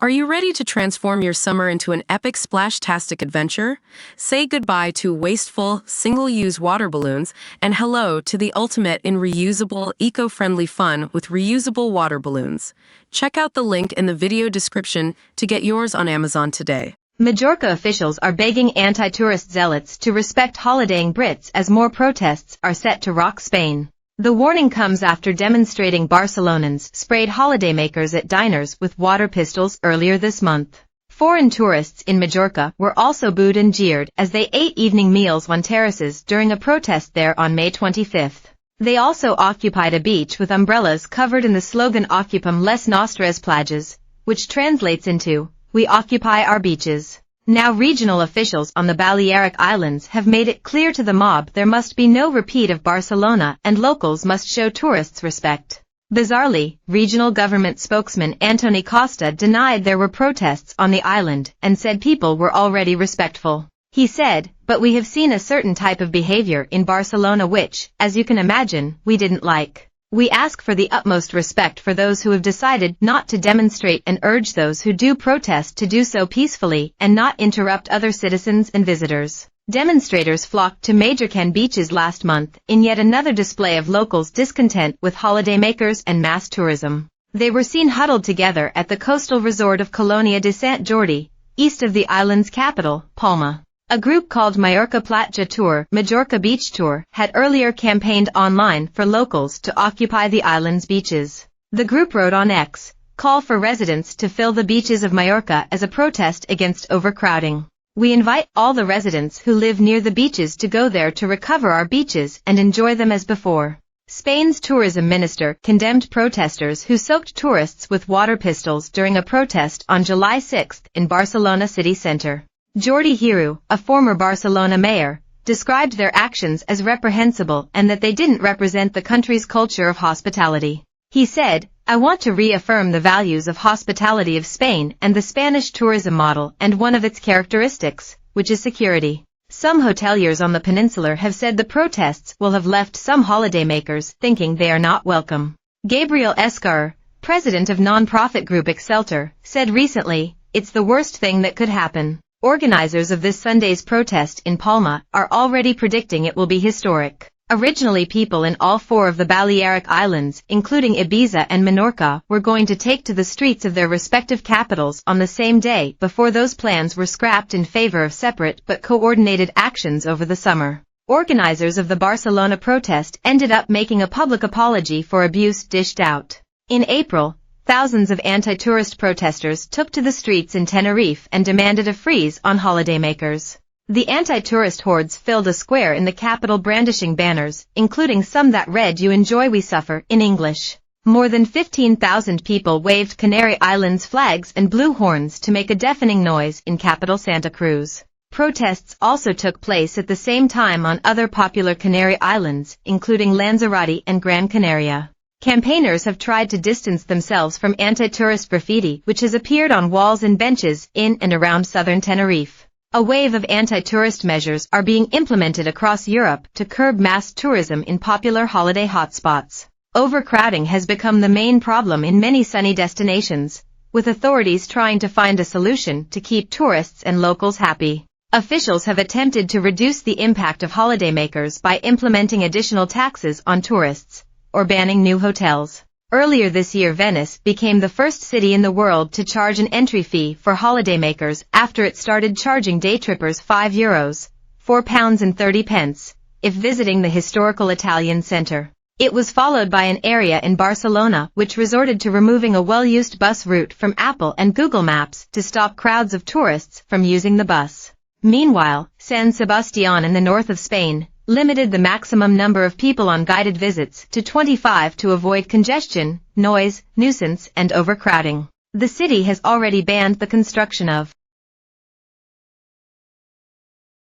Are you ready to transform your summer into an epic splash-tastic adventure? Say goodbye to wasteful, single-use water balloons and hello to the ultimate in reusable, eco-friendly fun with reusable water balloons. Check out the link in the video description to get yours on Amazon today. Mallorca officials are begging anti-tourist zealots to respect holidaying Brits as more protests are set to rock Spain. The warning comes after demonstrating Barcelonans sprayed holidaymakers at diners with water pistols earlier this month. Foreign tourists in Mallorca were also booed and jeered as they ate evening meals on terraces during a protest there on May 25. They also occupied a beach with umbrellas covered in the slogan Ocupem les nostres plages, which translates into, "We occupy our beaches." Now regional officials on the Balearic Islands have made it clear to the mob there must be no repeat of Barcelona and locals must show tourists respect. Bizarrely, regional government spokesman Antoni Costa denied there were protests on the island and said people were already respectful. He said, "But we have seen a certain type of behavior in Barcelona which, as you can imagine, we didn't like. We ask for the utmost respect for those who have decided not to demonstrate and urge those who do protest to do so peacefully and not interrupt other citizens and visitors." Demonstrators flocked to Mallorcan beaches last month in yet another display of locals' discontent with holidaymakers and mass tourism. They were seen huddled together at the coastal resort of Colonia de Sant Jordi, east of the island's capital, Palma. A group called Mallorca Platja Tour, Mallorca Beach Tour, had earlier campaigned online for locals to occupy the island's beaches. The group wrote on X, "Call for residents to fill the beaches of Mallorca as a protest against overcrowding. We invite all the residents who live near the beaches to go there to recover our beaches and enjoy them as before." Spain's tourism minister condemned protesters who soaked tourists with water pistols during a protest on July 6 in Barcelona city center. Jordi Hiru, a former Barcelona mayor, described their actions as reprehensible and that they didn't represent the country's culture of hospitality. He said, "I want to reaffirm the values of hospitality of Spain and the Spanish tourism model and one of its characteristics, which is security." Some hoteliers on the peninsula have said the protests will have left some holidaymakers thinking they are not welcome. Gabriel Escar, president of non-profit group Excelter, said recently, "It's the worst thing that could happen." Organizers of this Sunday's protest in Palma are already predicting it will be historic. Originally people in all four of the Balearic Islands, including Ibiza and Menorca, were going to take to the streets of their respective capitals on the same day before those plans were scrapped in favor of separate but coordinated actions over the summer. Organizers of the Barcelona protest ended up making a public apology for abuse dished out. In April, thousands of anti-tourist protesters took to the streets in Tenerife and demanded a freeze on holidaymakers. The anti-tourist hordes filled a square in the capital brandishing banners, including some that read "You enjoy, we suffer" in English. More than 15,000 people waved Canary Islands flags and blew horns to make a deafening noise in capital Santa Cruz. Protests also took place at the same time on other popular Canary Islands, including Lanzarote and Gran Canaria. Campaigners have tried to distance themselves from anti-tourist graffiti which has appeared on walls and benches in and around southern Tenerife. A wave of anti-tourist measures are being implemented across Europe to curb mass tourism in popular holiday hotspots. Overcrowding has become the main problem in many sunny destinations, with authorities trying to find a solution to keep tourists and locals happy. Officials have attempted to reduce the impact of holidaymakers by implementing additional taxes on tourists or banning new hotels. Earlier this year Venice became the first city in the world to charge an entry fee for holidaymakers after it started charging day trippers €5, £4.30, if visiting the historical Italian center. It was followed by an area in Barcelona which resorted to removing a well-used bus route from Apple and Google Maps to stop crowds of tourists from using the bus. Meanwhile, San Sebastián in the north of Spain limited the maximum number of people on guided visits to 25 to avoid congestion, noise, nuisance, and overcrowding. The city has already banned the construction of